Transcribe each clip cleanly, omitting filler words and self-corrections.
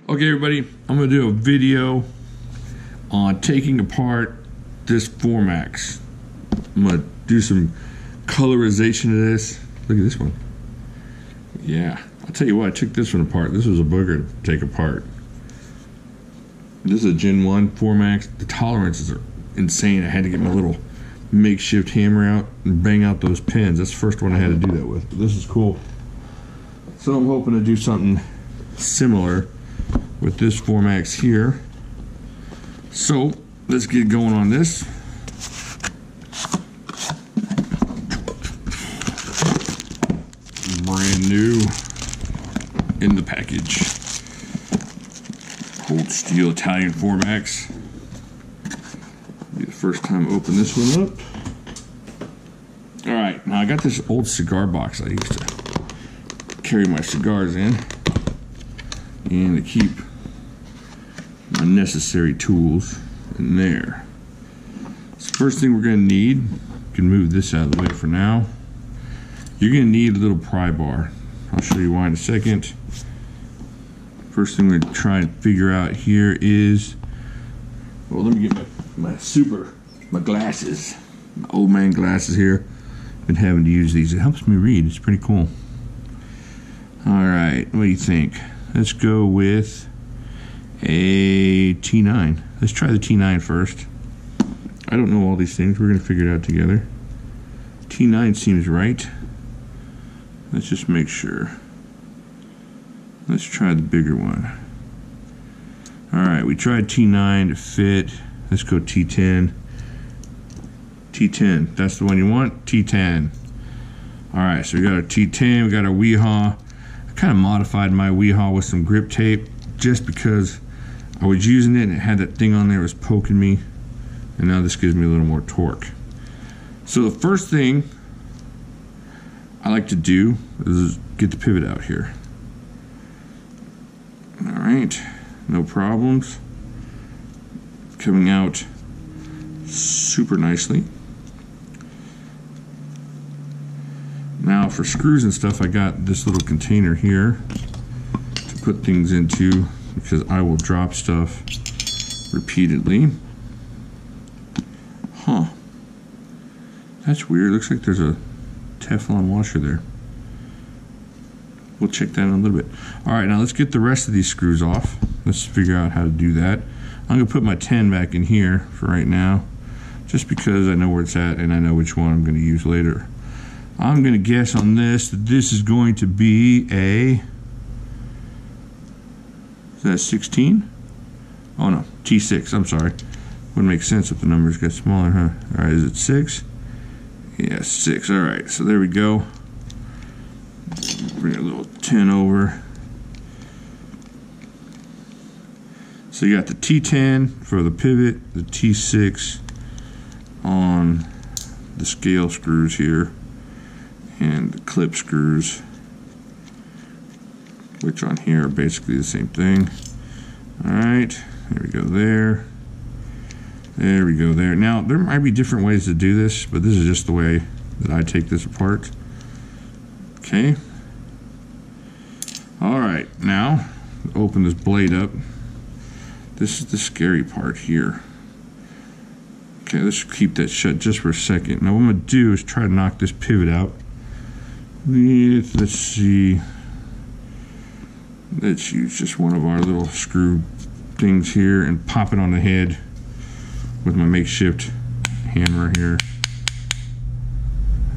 Okay everybody, I'm going to do a video on taking apart this Formax. I'm going to do some colorization of this. Look at this one. Yeah, I'll tell you what, I took this one apart. This was a booger to take apart. This is a Gen 1 Formax. The tolerances are insane. I had to get my little makeshift hammer out and bang out those pins. That's the first one I had to do that with. But this is cool. So I'm hoping to do something similar with this Formax here. So let's get going on this. Brand new in the package. Cold steel Italian Formax. Be the first time I open this one up. Alright, now I got this old cigar box I used to carry my cigars in and to keep my necessary tools in there. So first thing we're going to need, you can move this out of the way for now. You're going to need a little pry bar. I'll show you why in a second. First thing we're going to try and figure out here is, well, let me get my glasses, my old man glasses here. Been having to use these. It helps me read. It's pretty cool. All right, what do you think? Let's go with a T9. Let's try the T9 first. I don't know all these things. We're going to figure it out together. T9 seems right. Let's just make sure. Let's try the bigger one. Alright, we tried T9 to fit. Let's go T10. T10, that's the one you want? T10. Alright, so we got our T10, we got our Weehaw. I kind of modified my Weehaw with some grip tape just because I was using it and it had that thing on there that was poking me. And now this gives me a little more torque. So the first thing I like to do is get the pivot out here. Alright, no problems. Coming out super nicely. Now for screws and stuff, I got this little container here to put things into because I will drop stuff repeatedly. Huh. That's weird. Looks like there's a Teflon washer there. We'll check that in a little bit. Alright, now let's get the rest of these screws off. Let's figure out how to do that. I'm going to put my 10 back in here for right now, just because I know where it's at and I know which one I'm going to use later. I'm going to guess on this that this is going to be a... Is that 16? Oh no, T6, I'm sorry. Wouldn't make sense if the numbers got smaller, huh? Alright, is it 6? Yeah, 6. Alright, so there we go. Bring a little 10 over. So you got the T10 for the pivot, the T6 on the scale screws here, and the clip screws, which on here are basically the same thing. Alright, there we go there. There we go there. Now, there might be different ways to do this, but this is just the way that I take this apart. Okay. Alright, now, open this blade up. This is the scary part here. Okay, let's keep that shut just for a second. Now what I'm going to do is try to knock this pivot out with, let's see, let's use just one of our little screw things here and pop it on the head with my makeshift hammer here.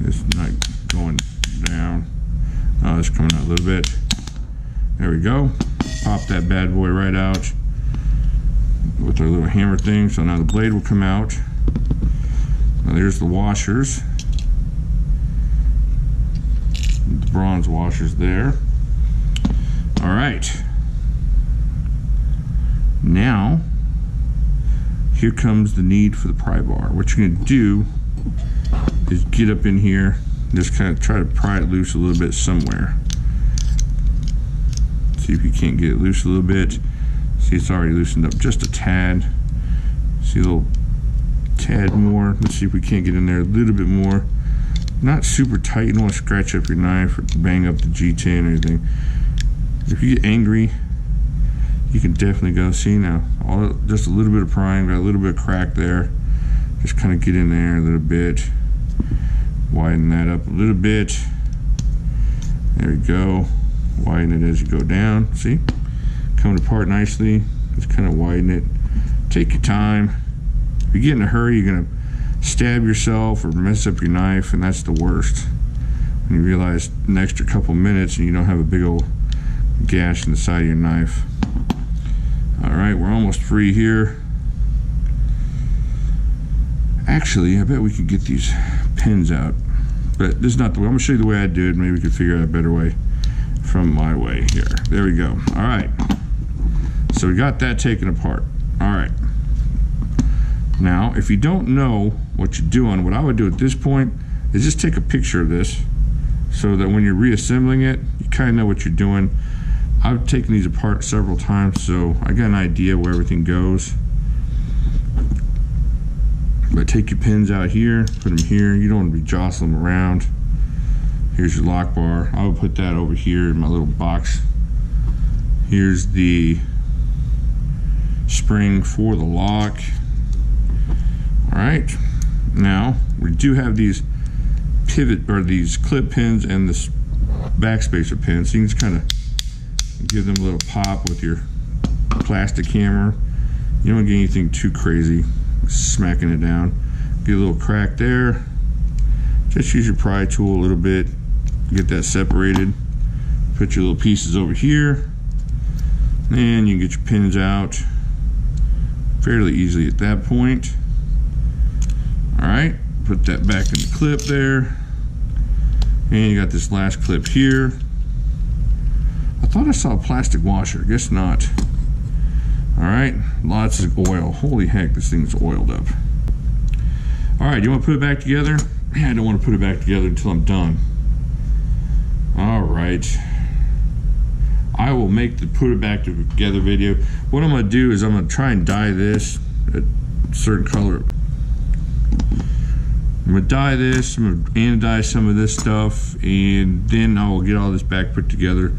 It's not going down. Oh, it's coming out a little bit. There we go. Pop that bad boy right out with our little hammer thing. So now the blade will come out. Now there's the washers. The bronze washers there. Alright. Now, here comes the need for the pry bar. What you're going to do is get up in here, just kind of try to pry it loose a little bit somewhere. See if you can't get it loose a little bit. See, it's already loosened up just a tad. See a little tad more. Let's see if we can't get in there a little bit more. Not super tight. You don't want to scratch up your knife or bang up the G10 or anything. If you get angry, you can definitely go see now. Just a little bit of prying, got a little bit of crack there. Just kind of get in there a little bit, widen that up a little bit. There we go. Widen it as you go down. See, coming apart nicely. Just kind of widen it. Take your time. If you get in a hurry, you're gonna stab yourself or mess up your knife, and that's the worst. When you realize an extra couple minutes and you don't have a big old gash in the side of your knife. All right, we're almost free here. Actually, I bet we could get these pins out, but this is not the way. I'm gonna show you the way I do it. Maybe we could figure out a better way from my way here. There we go. All right, so we got that taken apart. All right, now if you don't know what you're doing, what I would do at this point is just take a picture of this so that when you're reassembling it, you kind of know what you're doing. I've taken these apart several times, so I got an idea where everything goes. But take your pins out here, put them here. You don't want to be jostling them around. Here's your lock bar. I would put that over here in my little box. Here's the spring for the lock. All right, now we do have these pivot or these clip pins and this backspacer pin, so you can just kind of give them a little pop with your plastic hammer. You don't get anything too crazy, smacking it down. Get a little crack there. Just use your pry tool a little bit, get that separated. Put your little pieces over here, and you can get your pins out fairly easily at that point. All right, put that back in the clip there, and you got this last clip here. I thought I saw a plastic washer, guess not. All right, lots of oil. Holy heck, this thing's oiled up. All right, you want to put it back together? Man, I don't want to put it back together until I'm done. All right, I will make the put it back together video. What I'm going to do is I'm going to try and dye this a certain color. I'm going to dye this, I'm going to anodize some of this stuff, and then I will get all this back put together,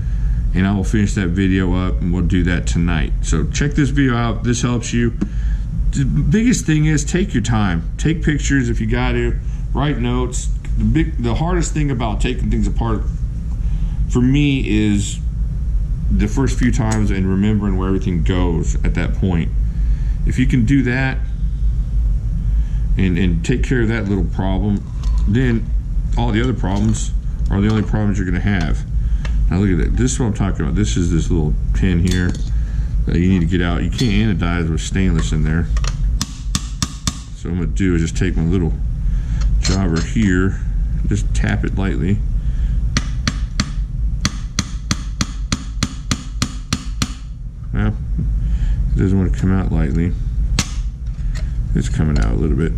and I will finish that video up, and we'll do that tonight. So check this video out. This helps you. The biggest thing is take your time. Take pictures if you got to. Write notes. The hardest thing about taking things apart for me is the first few times and remembering where everything goes at that point. If you can do that and take care of that little problem, then all the other problems are the only problems you're going to have. Now look at that. This is what I'm talking about. This is this little pin here that you need to get out. You can't anodize with stainless in there. So what I'm going to do is just take my little jobber here, just tap it lightly. Well, it doesn't want to come out lightly. It's coming out a little bit.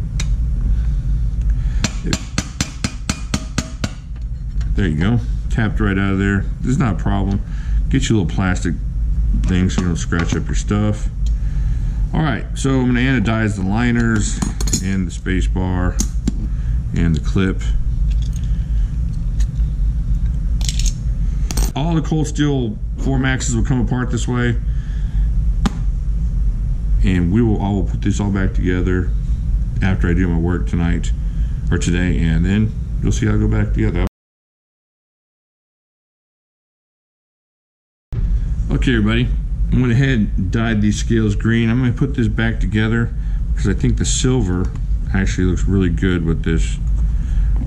There you go. Tapped right out of there. This is not a problem. Get your little plastic thing so you don't scratch up your stuff. All right, so I'm going to anodize the liners and the space bar and the clip. All the cold steel 4Maxes will come apart this way, and I will put this all back together after I do my work tonight or today, and then you'll see how I go back together. Okay, everybody, I went ahead and dyed these scales green. I'm going to put this back together because I think the silver actually looks really good with this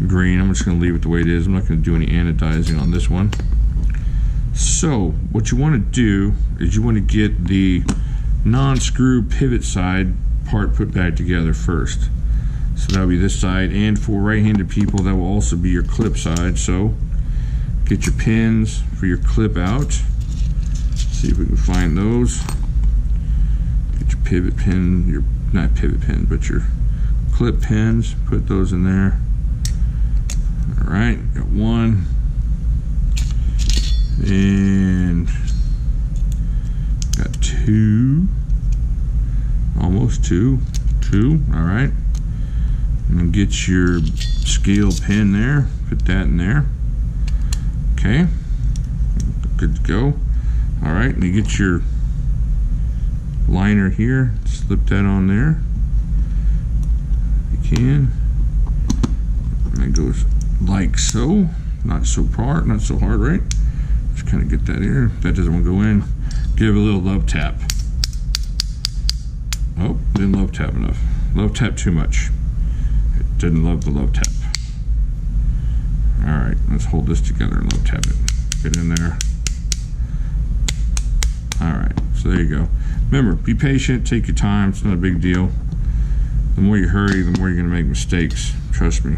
green. I'm just going to leave it the way it is. I'm not going to do any anodizing on this one. So what you want to do is you want to get the non-screw pivot side part put back together first. So that'll be this side, and for right-handed people that will also be your clip side. So get your pins for your clip out. See if we can find those. Get your pivot pin, your not pivot pin, but your clip pins. Put those in there. All right, got one, and got two, almost two. All right, and then get your scale pin there. Put that in there. Okay, good to go. All right, and you get your liner here, slip that on there. You can. And it goes like so. Not so hard, right? Just kind of get that here. If that doesn't want to go in, give it a little love tap. Oh, didn't love tap enough. Love tap too much. It didn't love the love tap. Alright, let's hold this together and love tap it. Get in there. Alright, so there you go. Remember, be patient, take your time, it's not a big deal. The more you hurry, the more you're going to make mistakes. Trust me.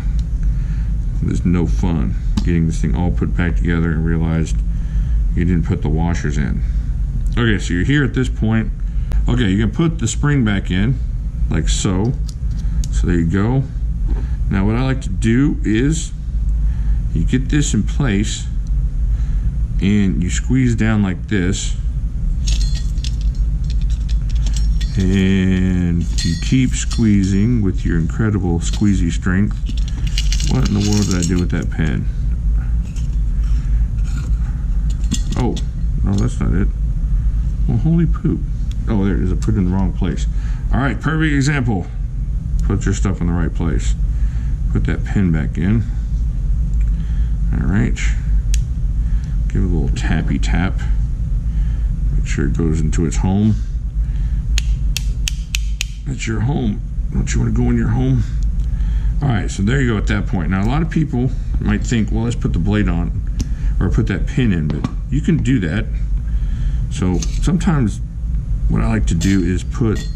There's no fun getting this thing all put back together and realized you didn't put the washers in. Okay, so you're here at this point. Okay, you can put the spring back in, like so. So there you go. Now what I like to do is, you get this in place, and you squeeze down like this, and you keep squeezing with your incredible squeezy strength. What in the world did I do with that pen? Oh, no, that's not it. Well, holy poop. Oh, there it is. I put it in the wrong place. All right, perfect example. Put your stuff in the right place. Put that pin back in. All right. Give it a little tappy tap. Make sure it goes into its home. That's your home. Don't you want to go in your home? All right, so there you go at that point. Now, a lot of people might think, well, let's put the blade on or put that pin in, but you can do that. So sometimes what I like to do is put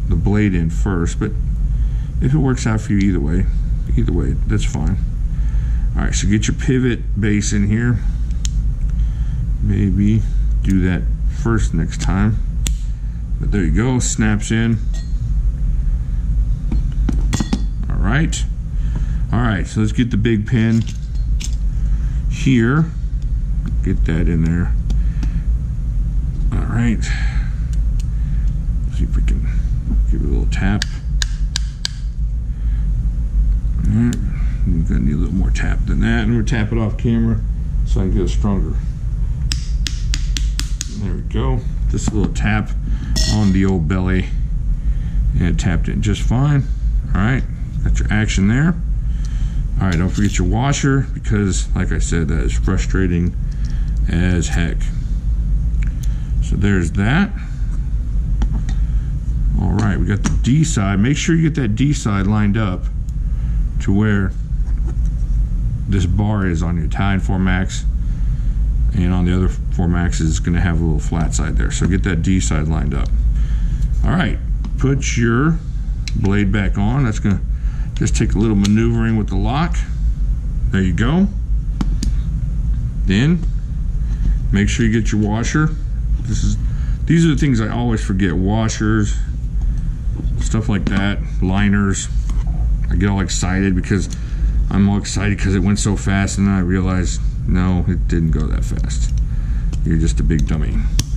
the blade in first, but if it works out for you either way, that's fine. All right, so get your pivot base in here. Maybe do that first next time. But there you go, snaps in. All right, so let's get the big pin here. Get that in there. All right. See if we can give it a little tap. All right. We're gonna need a little more tap than that, and we'll tap it off camera so I can get it stronger. There we go. Just a little tap on the old belly, and it tapped in just fine. All right. Got your action there. All right, don't forget your washer, because like I said, that is frustrating as heck. So there's that. All right, we got the D side. Make sure you get that D side lined up to where this bar is on your Italian 4MAX, and on the other 4MAX is going to have a little flat side there. So get that D side lined up. All right, put your blade back on. That's going to just take a little maneuvering with the lock. There you go. Then make sure you get your washer. These are the things I always forget. Washers, stuff like that, liners. I get all excited because I'm all excited because it went so fast, and then I realize, no, it didn't go that fast. You're just a big dummy.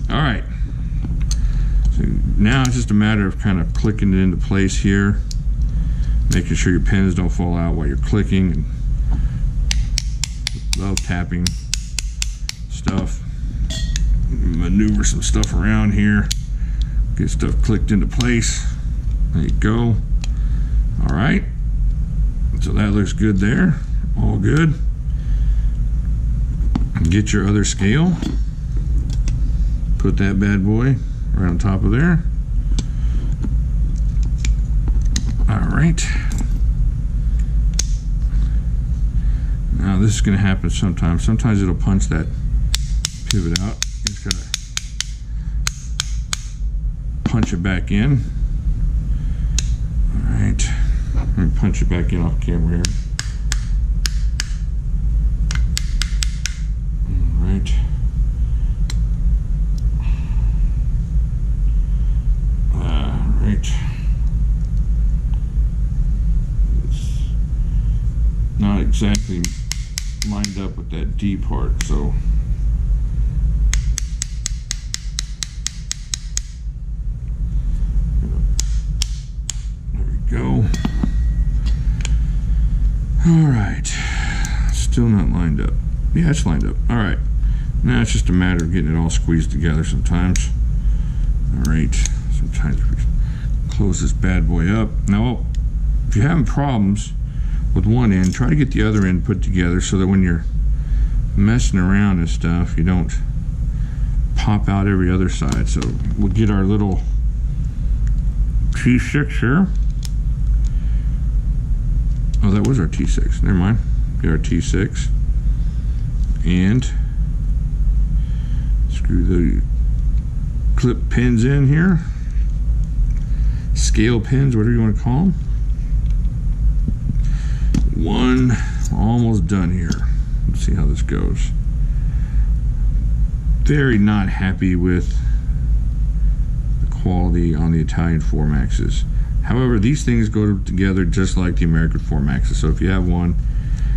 All right. So now it's just a matter of kind of clicking it into place here, making sure your pins don't fall out while you're clicking, and love tapping stuff. Maneuver some stuff around here, get stuff clicked into place. There you go. All right, so that looks good there, all good. Get your other scale, put that bad boy right on top of there. All right, now this is going to happen sometimes. Sometimes it'll punch that pivot out. You just gotta punch it back in. All right, let me punch it back in off camera here. All right. All right. It's not exactly lined up with that D part, so go. All right, still not lined up. Yeah, it's lined up. All right, now it's just a matter of getting it all squeezed together sometimes. Alright, sometimes we close this bad boy up. Now, if you're having problems with one end, try to get the other end put together so that when you're messing around and stuff, you don't pop out every other side. So we'll get our little T6 here. Oh, that was our T6. Never mind. Get our T6 and screw the clip pins in here. Scale pins, whatever you want to call them. One almost done here. Let's see how this goes. Very not happy with the quality on the Italian 4MAXs. However, these things go together just like the American 4MAXs. So if you have one,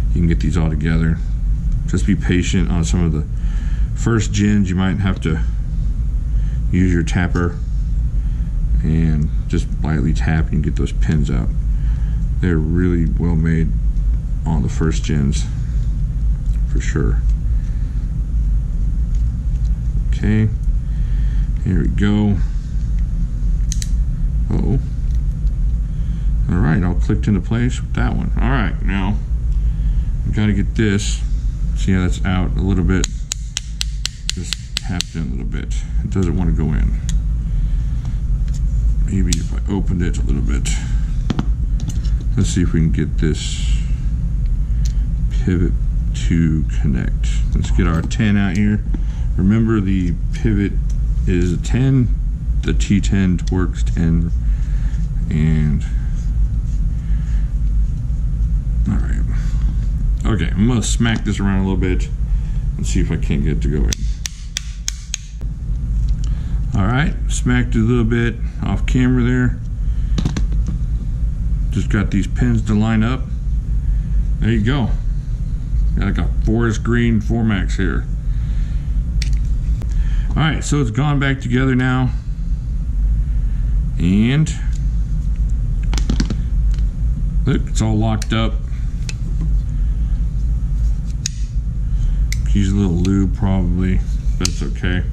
you can get these all together. Just be patient on some of the first gens. You might have to use your tapper and just lightly tap and get those pins out. They're really well made on the first gens for sure. Okay, here we go. Uh-oh. All right, all clicked into place with that one. All right, now we got to get this. See how that's out a little bit. Just tapped in a little bit. It doesn't want to go in. Maybe if I opened it a little bit. Let's see if we can get this pivot to connect. Let's get our 10 out here. Remember, the pivot is a 10, the T10 works 10, and all right. Okay, I'm gonna smack this around a little bit and see if I can't get it to go in. All right, smacked it a little bit off camera there. Just got these pins to line up. There you go. Got like a forest green 4MAX here. All right, so it's gone back together now. And look, it's all locked up. Use a little lube probably, but it's okay.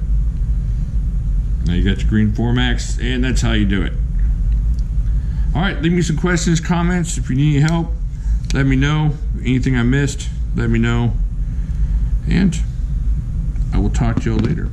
Now you got your green 4MAX, and that's how you do it. All right, leave me some questions, comments. If you need any help, let me know. Anything I missed, let me know. And I will talk to y'all later.